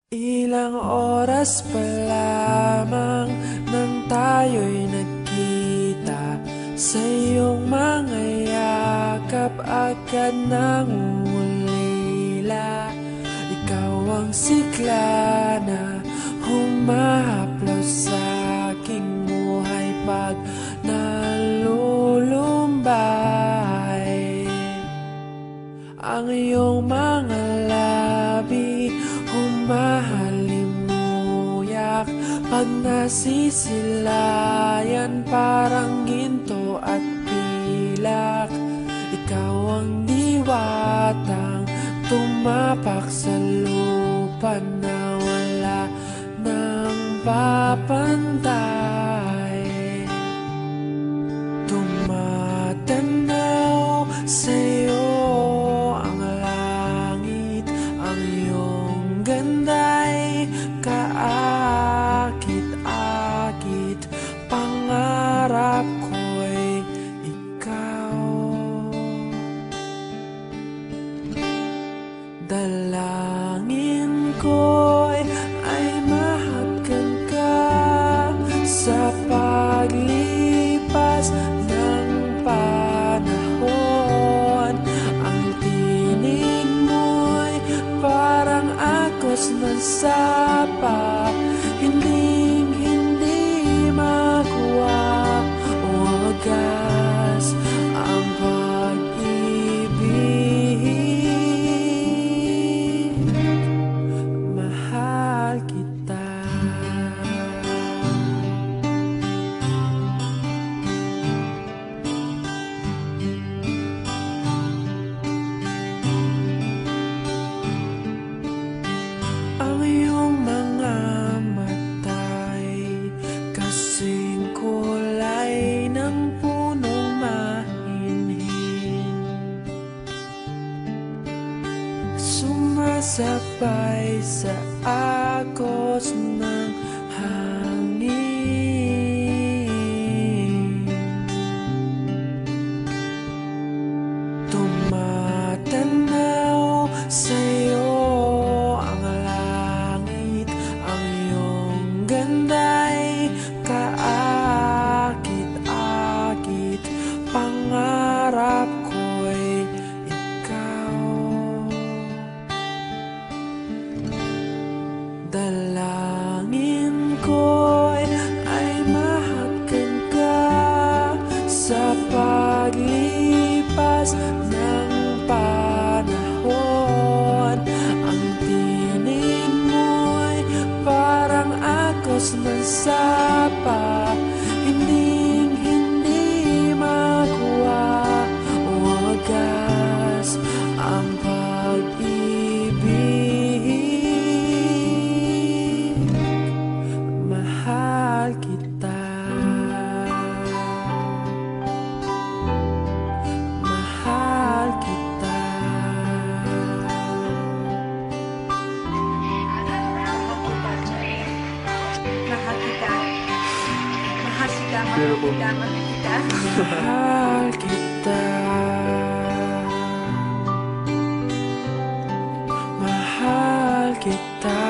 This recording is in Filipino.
Ilang oras pa lamang nang tayo'y nagkita, sa iyong mga yakap agad nangungulila. Ikaw ang sigla na humahaplos sa aking buhay pag nalulumbay. Ang iyong mga labi humahalimuyak pag nasisilayan, parang ginto at pilak. Ikaw ang diwatang tumapak sa lupa na wala nang papantay. Tumatanaw sa'yo ang langit, ang iyong ganda'y kaakit-akit. Pangarap ko'y ikaw, dalangin ko'y ay mahagkan ka sa paglipas ng panahon. Ang tinig mo'y parang agos ng sapa, hindi makuha o wagas ang pag-ibig. Mahal kita. Ang iyong mga matay kasing kulay ng punong mahinhin, sumasabay sa agos ng hangin. Tumatanaw sa'yo ang langit, ang iyong ganda'y kaakit-akit. Pangarap ko'y ikaw, dalangin ko'y ay mahagkan ka sa paglipas ng panahon. Ang tinig mo'y parang agos ng sapa, hindi makuha o wagas ang pag-ibig. Mahal kita. Mahal kita. Mahal kita. Mahal kita. Pero po- Mahal kita. Mahal kita. Mahal kita.